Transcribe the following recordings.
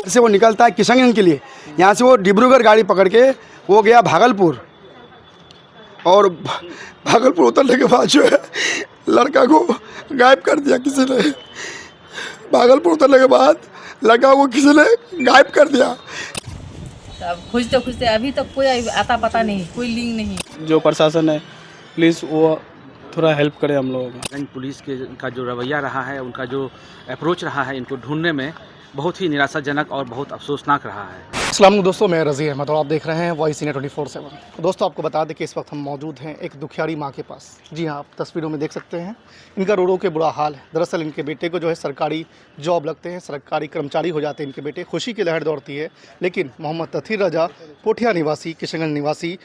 से वो निकलता है किशनगंज के लिए, यहाँ से वो डिब्रूगढ़ गाड़ी पकड़ के वो गया भागलपुर, और भागलपुर उतरने के बाद जो है लड़का को गायब कर दिया किसी ने। भागलपुर उतरने के बाद लड़का को किसी ने गायब कर दिया। अब खोजते खोजते अभी तक कोई आता पता नहीं, कोई लिंक नहीं। जो प्रशासन है प्लीज़ वो थोड़ा हेल्प करे हम लोगों का। गंज पुलिस के का जो रवैया रहा है, उनका जो अप्रोच रहा है इनको ढूंढने में, बहुत ही निराशाजनक और बहुत अफसोसनाक रहा है। अस्सलाम दोस्तों, मैं रज़ी अहमद और आप देख रहे हैं वॉइस इंडिया 24/7। दोस्तों आपको बता दें कि इस वक्त हम मौजूद हैं एक दुखियारी माँ के पास। जी हाँ, आप तस्वीरों में देख सकते हैं इनका रो रो के बुरा हाल है। दरअसल इनके बेटे को जो है सरकारी जॉब लगते हैं, सरकारी कर्मचारी हो जाते हैं इनके बेटे, खुशी की लहर दौड़ती है। लेकिन मोहम्मद तथीर रजा, पोठिया निवासी, किशनगंज निवासी,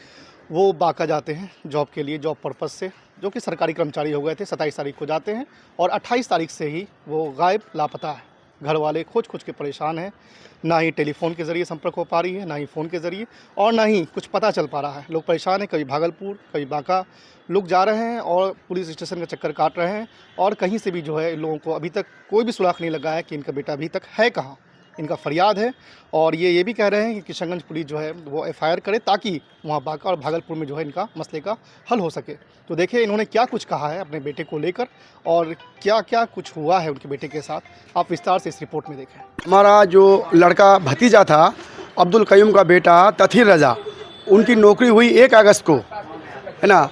वो बांका जाते हैं जॉब के लिए, जॉब पर्पज़ से, जो कि सरकारी कर्मचारी हो गए थे। 27 तारीख को जाते हैं और 28 तारीख से ही वो गायब, लापता है। घर वाले खोज खोज के परेशान हैं, ना ही टेलीफोन के ज़रिए संपर्क हो पा रही है, ना ही फ़ोन के ज़रिए, और ना ही कुछ पता चल पा रहा है। लोग परेशान हैं, कभी भागलपुर कभी बांका लोग जा रहे हैं और पुलिस स्टेशन का चक्कर काट रहे हैं, और कहीं से भी जो है इन लोगों को अभी तक कोई भी सुराग नहीं लगा है कि इनका बेटा अभी तक है कहाँ। इनका फरियाद है और ये भी कह रहे हैं कि किशनगंज पुलिस जो है वो FIR करे, ताकि वहाँ बांका और भागलपुर में जो है इनका मसले का हल हो सके। तो देखिए इन्होंने क्या कुछ कहा है अपने बेटे को लेकर और क्या क्या कुछ हुआ है उनके बेटे के साथ, आप विस्तार से इस रिपोर्ट में देखें। हमारा जो लड़का भतीजा था अब्दुल कयूम का बेटा तथीर रजा, उनकी नौकरी हुई 1 अगस्त को, है ना।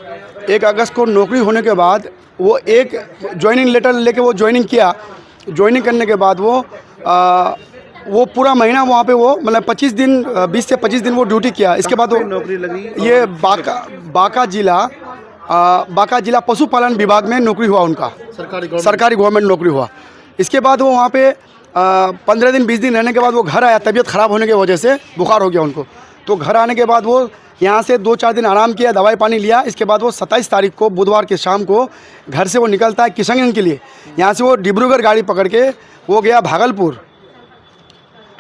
1 अगस्त को नौकरी होने के बाद वो एक ज्वाइनिंग लेटर लेके वो ज्वाइनिंग किया। ज्वाइनिंग करने के बाद वो पूरा महीना वहाँ पे वो मतलब 25 दिन 20 से 25 दिन वो ड्यूटी किया। इसके बाद वो नौकरी लगी, ये बांका जिला पशुपालन विभाग में नौकरी हुआ उनका, सरकारी गवर्नमेंट नौकरी हुआ। इसके बाद वो वहाँ पे 15 दिन 20 दिन रहने के बाद वो घर आया, तबीयत ख़राब होने की वजह से बुखार हो गया उनको। तो घर आने के बाद वो यहाँ से 2-4 दिन आराम किया, दवाई पानी लिया। इसके बाद वो 27 तारीख को बुधवार के शाम को घर से वो निकलता है किशनगंज के लिए, यहाँ से वो डिब्रूगढ़ गाड़ी पकड़ के वो गया भागलपुर,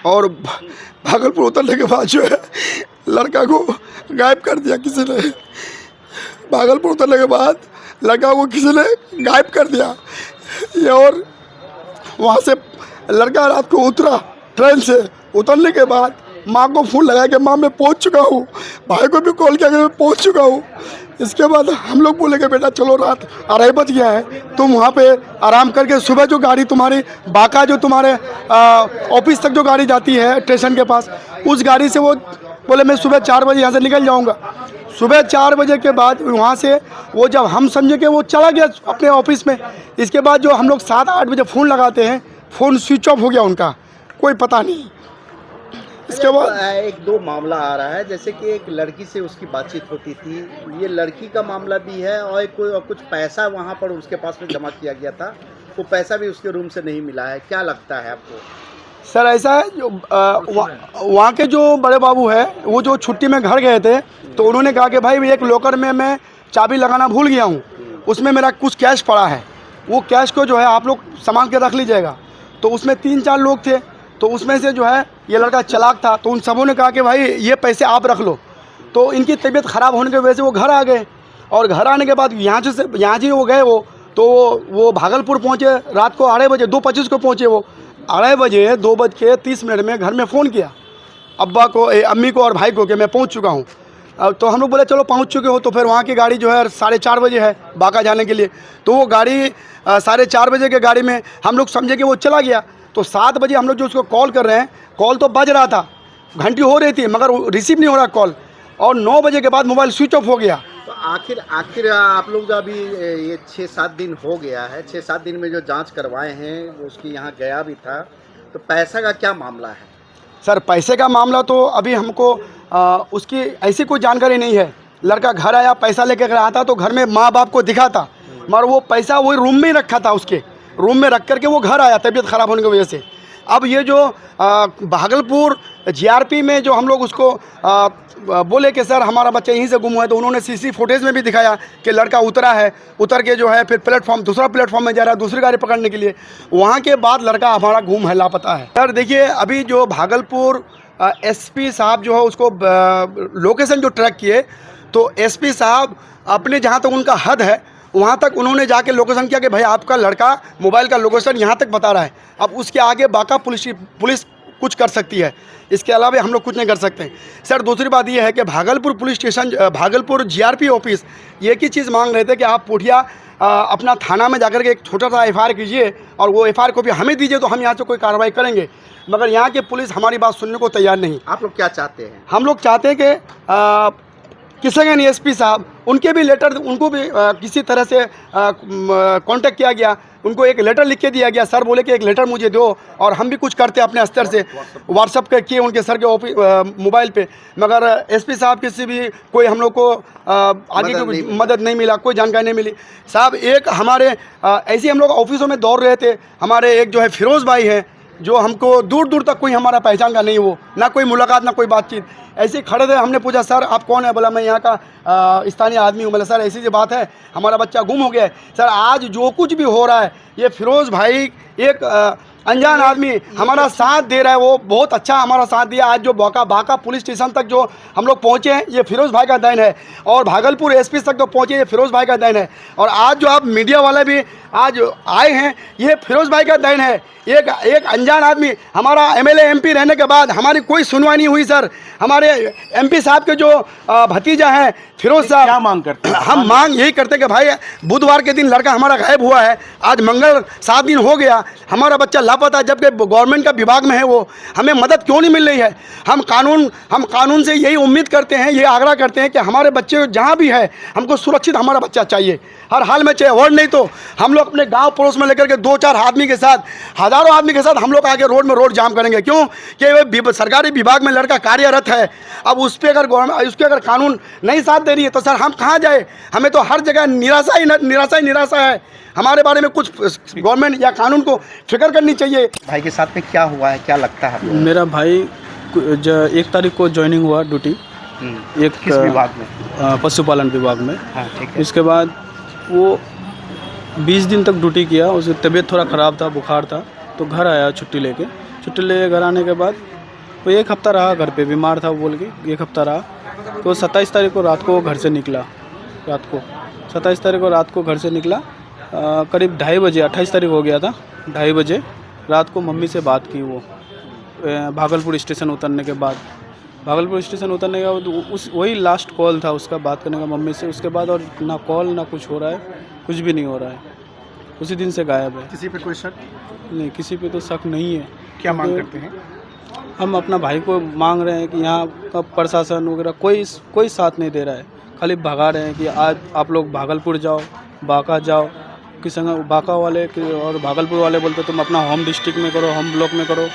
और भागलपुर उतरने के बाद जो है लड़का को गायब कर दिया किसी ने। भागलपुर उतरने के बाद लड़का को किसी ने गायब कर दिया ये, और वहाँ से लड़का रात को उतरा ट्रेन से। उतरने के बाद माँ को फ़ोन लगाया कि माँ मैं पहुँच चुका हूँ, भाई को भी कॉल किया कि मैं पहुँच चुका हूँ। इसके बाद हम लोग बोले कि बेटा चलो रात 2:30 बज गया है, तुम वहाँ पे आराम करके सुबह जो गाड़ी तुम्हारी बांका जो तुम्हारे ऑफिस तक जो गाड़ी जाती है स्टेशन के पास, उस गाड़ी से वो बोले मैं सुबह 4 बजे यहाँ से निकल जाऊँगा। सुबह 4 बजे के बाद वहाँ से वो जब हम समझे कि वो चला गया अपने ऑफिस में। इसके बाद जो हम लोग 7-8 बजे फ़ोन लगाते हैं, फ़ोन स्विच ऑफ हो गया उनका, कोई पता नहीं। इसके बाद 1-2 मामला आ रहा है, जैसे कि एक लड़की से उसकी बातचीत होती थी, ये लड़की का मामला भी है, और कुछ पैसा वहाँ पर उसके पास में जमा किया गया था, वो पैसा भी उसके रूम से नहीं मिला है। क्या लगता है आपको? सर ऐसा है, जो वहाँ के जो बड़े बाबू है वो जो छुट्टी में घर गए थे, तो उन्होंने कहा कि भाई एक लॉकर में मैं चाबी लगाना भूल गया हूँ, उसमें मेरा कुछ कैश पड़ा है, वो कैश को जो है आप लोग संभाल के रख लीजिएगा। तो उसमें 3-4 लोग थे, तो उसमें से जो है ये लड़का चालाक था, तो उन सबों ने कहा कि भाई ये पैसे आप रख लो। तो इनकी तबीयत ख़राब होने की वजह से वो घर आ गए, और घर आने के बाद यहाँ से वो गए तो वो भागलपुर पहुँचे रात को 2:30 बजे, 2:25 को पहुँचे। वो 2:30 बजे 2:30 में घर में फ़ोन किया अब्बा को, अम्मी को और भाई को कि मैं पहुँच चुका हूँ। तो हम लोग बोले चलो पहुँच चुके हो, तो फिर वहाँ की गाड़ी जो है 4:30 बजे है बांका जाने के लिए। तो वो गाड़ी 4:30 बजे के गाड़ी में हम लोग समझे कि वो चला गया। तो 7 बजे हम लोग जो उसको कॉल कर रहे हैं, कॉल तो बज रहा था, घंटी हो रही थी, मगर रिसीव नहीं हो रहा कॉल, और 9 बजे के बाद मोबाइल स्विच ऑफ हो गया। तो आखिर आप लोग जो अभी ये 6-7 दिन हो गया है, 6-7 दिन में जो जांच करवाए हैं, उसकी यहाँ गया भी था, तो पैसा का क्या मामला है? सर पैसे का मामला तो अभी हमको उसकी ऐसी कोई जानकारी नहीं है। लड़का घर आया, पैसा लेकर आया था, तो घर में माँ बाप को दिखा था, मगर वो पैसा वही रूम में ही रखा था, उसके रूम में रख करके वो घर आया तबीयत ख़राब होने की वजह से। अब ये जो भागलपुर GRP में जो हम लोग उसको बोले कि सर हमारा बच्चा यहीं से गुम हुआ है, तो उन्होंने CC फुटेज में भी दिखाया कि लड़का उतरा है, उतर के जो है फिर दूसरा प्लेटफॉर्म में जा रहा है दूसरी गाड़ी पकड़ने के लिए। वहाँ के बाद लड़का हमारा गुम है, लापता है। सर देखिए अभी जो भागलपुर एसपी साहब जो है उसको लोकेशन जो ट्रैक किए, तो एसपी साहब अपने जहाँ तक उनका हद है वहाँ तक उन्होंने जाके लोकेशन किया कि भाई आपका लड़का मोबाइल का लोकेशन यहाँ तक बता रहा है। अब उसके आगे बाका पुलिस कुछ कर सकती है, इसके अलावा हम लोग कुछ नहीं कर सकते। सर दूसरी बात ये है कि Bhagalpur police station, Bhagalpur GRP office एक ही चीज़ मांग रहे थे कि आप पुठिया अपना थाना में जाकर के एक छोटा सा एफआईआर कीजिए और वो एफआईआर को भी हमें दीजिए तो हम यहाँ से कोई कार्रवाई करेंगे, मगर यहाँ की पुलिस हमारी बात सुनने को तैयार नहीं। आप लोग क्या चाहते हैं? हम लोग चाहते हैं कि किशनगंज एसपी साहब, उनके भी लेटर, उनको भी किसी तरह से कांटेक्ट किया गया, उनको एक लेटर लिख के दिया गया। सर बोले कि एक लेटर मुझे दो और हम भी कुछ करते अपने स्तर से, व्हाट्सअप पे किए उनके सर के ऑफिस मोबाइल पे, मगर एसपी साहब किसी भी कोई हम लोग को आगे की मदद नहीं मिला, कोई जानकारी नहीं मिली। साहब एक हमारे ऐसे हम लोग ऑफिसों में दौड़ रहे थे, हमारे एक जो है फिरोज़ भाई है जो हमको दूर दूर तक कोई हमारा पहचान का नहीं, वो ना कोई मुलाकात ना कोई बातचीत, ऐसे ही खड़े थे। हमने पूछा सर आप कौन है? बोला मैं यहाँ का स्थानीय आदमी हूँ। बोला सर ऐसी बात है, हमारा बच्चा गुम हो गया है। सर आज जो कुछ भी हो रहा है ये फिरोज़ भाई एक अनजान आदमी हमारा साथ दे रहा है, वो बहुत अच्छा हमारा साथ दिया। आज जो बाका पुलिस स्टेशन तक जो हम लोग पहुँचे हैं ये फिरोज़ भाई का देन है, और भागलपुर एसपी तक तो पहुँचे ये फिरोज़ भाई का देन है, और आज जो आप मीडिया वाले भी आज आए हैं ये फिरोज़ भाई का देन है। एक अनजान आदमी, हमारा एमएलए एमपी रहने के बाद हमारी कोई सुनवाई नहीं हुई। सर हमारे एमपी साहब के जो भतीजा हैं फिरोज़ साहब, क्या मांग करते हैं? हम मांग यही करते कि भाई बुधवार के दिन लड़का हमारा गायब हुआ है, आज मंगल 7 दिन हो गया, हमारा बच्चा लापता है, जबकि गवर्नमेंट का विभाग में है वो, हमें मदद क्यों नहीं मिल रही है? हम कानून से यही उम्मीद करते हैं, ये आग्रह करते हैं कि हमारे बच्चे जहाँ भी है हमको सुरक्षित हमारा बच्चा चाहिए, हर हाल में चाहिए। और नहीं तो हम लोग अपने गांव पड़ोस में लेकर के 2-4 आदमी के साथ, हज़ारों आदमी के साथ हम लोग आगे रोड जाम करेंगे। क्यों कि सरकारी विभाग में लड़का कार्यरत है, अब उस पर अगर कानून नहीं साथ दे रही है तो सर हम कहाँ जाए? हमें तो हर जगह निराशा है। हमारे बारे में कुछ गवर्नमेंट या कानून को फिक्र करनी चाहिए। भाई के साथ में क्या हुआ है, क्या लगता है आपको? मेरा भाई 1 तारीख को ज्वाइनिंग हुआ ड्यूटी, एक किस विभाग में? पशुपालन विभाग में। हाँ ठीक है। इसके बाद वो 20 दिन तक ड्यूटी किया, उसकी तबीयत थोड़ा ख़राब था, बुखार था, तो घर आया छुट्टी लेके घर आने के बाद वो 1 हफ़्ता रहा घर पे, बीमार था बोल के 1 हफ़्ता रहा। तो 27 तारीख को रात को घर से निकला, 27 तारीख को रात को घर से निकला, करीब 2:30 बजे, 28 तारीख हो गया था, 2:30 बजे रात को मम्मी से बात की वो भागलपुर स्टेशन उतरने के बाद। उस वही लास्ट कॉल था उसका बात करने का मम्मी से, उसके बाद और ना कॉल ना कुछ हो रहा है, कुछ भी नहीं हो रहा है, उसी दिन से गायब है। किसी पे कोई शक नहीं, किसी पे तो शक नहीं है। क्या मांग करते हैं? हम अपना भाई को मांग रहे हैं कि यहाँ का प्रशासन वगैरह कोई साथ नहीं दे रहा है, खाली भगा रहे हैं कि आज आप लोग भागलपुर जाओ, बाका जाओ, बाका वाले और भागलपुर वाले बोलते तुम अपना होम डिस्ट्रिक्ट में करो, होम ब्लॉक में करो,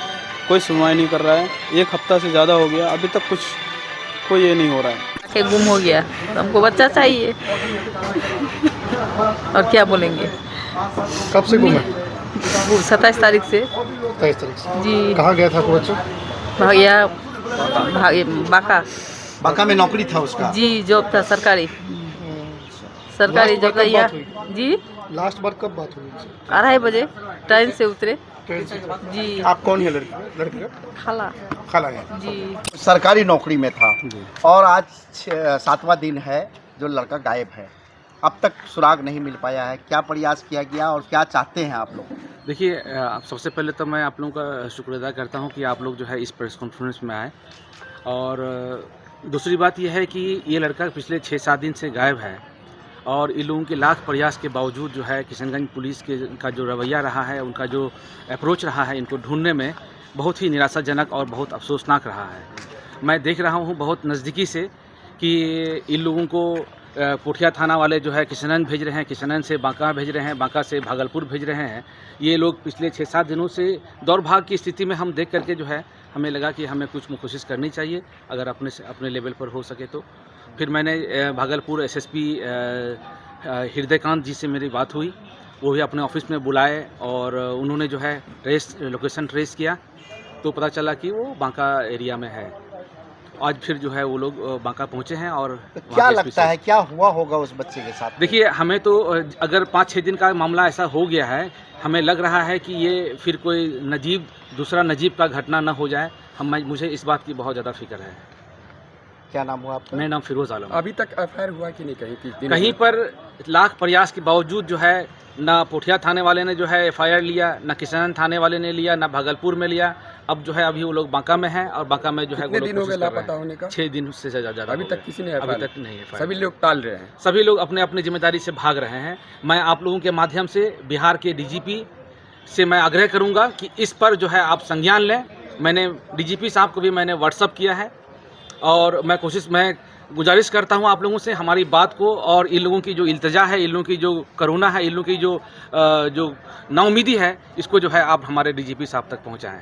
कोई सुनवाई नहीं कर रहा है। 1 हफ्ता से ज़्यादा हो गया, अभी तक कोई ये नहीं हो रहा है। गुम हो गया तो हमको बच्चा चाहिए और क्या बोलेंगे। कब से गुम है? 27 तारीख से। 27 तारीख से। जी कहाँ गया था वो बच्चा? भाग्या बाका में नौकरी था उसका? जी जॉब था, सरकारी जॉब था यहाँ। जी लास्ट बार कब बात हुई? 2:30 बजे ट्रेन से उतरे। ट्रेन से? जी आप कौन है लड़के का? खाला है जी। सरकारी नौकरी में था और आज 7वां दिन है जो लड़का गायब है, अब तक सुराग नहीं मिल पाया है। क्या प्रयास किया गया और क्या चाहते हैं आप लोग? देखिए, सबसे पहले तो मैं आप लोगों का शुक्र अदा करता हूं कि आप लोग जो है इस प्रेस कॉन्फ्रेंस में आए, और दूसरी बात यह है कि ये लड़का पिछले 6-7 दिन से गायब है, और इन लोगों के लाख प्रयास के बावजूद जो है किशनगंज पुलिस का जो रवैया रहा है, उनका जो अप्रोच रहा है इनको ढूंढने में, बहुत ही निराशाजनक और बहुत अफसोसनाक रहा है। मैं देख रहा हूँ बहुत नज़दीकी से कि इन लोगों को पोठिया थाना वाले जो है किशनगंज भेज रहे हैं, किशनगंज से बांका भेज रहे हैं, बांका से भागलपुर भेज रहे हैं। ये लोग पिछले 6-7 दिनों से दौड़ भाग की स्थिति में हम देख करके जो है हमें लगा कि हमें कुछ कोशिश करनी चाहिए, अगर अपने लेवल पर हो सके तो। फिर मैंने भागलपुर एसएसपी हृदयकांत जी से मेरी बात हुई, वो भी अपने ऑफिस में बुलाए और उन्होंने जो है लोकेशन ट्रेस किया, तो पता चला कि वो बांका एरिया में है। आज फिर जो है वो लोग बांका पहुँचे हैं। और तो वहाँ क्या के लगता है क्या हुआ होगा उस बच्चे के साथ? देखिए, हमें तो अगर 5-6 दिन का मामला ऐसा हो गया है, हमें लग रहा है कि ये फिर कोई दूसरा नजीब का घटना न हो जाए। मुझे इस बात की बहुत ज़्यादा फिक्र है। क्या नाम हुआ आपका? मेरा नाम फिरोज आलम है। अभी तक एफआईआर हुआ कि नहीं कहीं पर लाख प्रयास के बावजूद जो है ना पोठिया थाने वाले ने जो है एफआईआर लिया, ना किसान थाने वाले ने लिया, ना भागलपुर में लिया। अब जो है अभी वो लोग बांका में हैं और बांका में जो है कितने दिन हो गए लापता होने का? 6 दिन से ज़्यादा। अभी तक किसी ने अभी तक नहीं है। सभी लोग टाल रहे हैं। सभी लोग अपने अपने जिम्मेदारी से भाग रहे हैं। मैं आप लोगों के माध्यम से बिहार के डीजीपी से मैं आग्रह करूंगा कि इस पर जो है आप संज्ञान लें। मैंने डीजीपी साहब को भी मैंने व्हाट्सअप किया है और मैं गुजारिश करता हूं आप लोगों से हमारी बात को, और इन लोगों की जो इल्तिजा है, इन लोगों की जो करुणा है, इन लोगों की जो नाउमीदी है, इसको जो है आप हमारे डीजीपी साहब तक पहुंचाएं।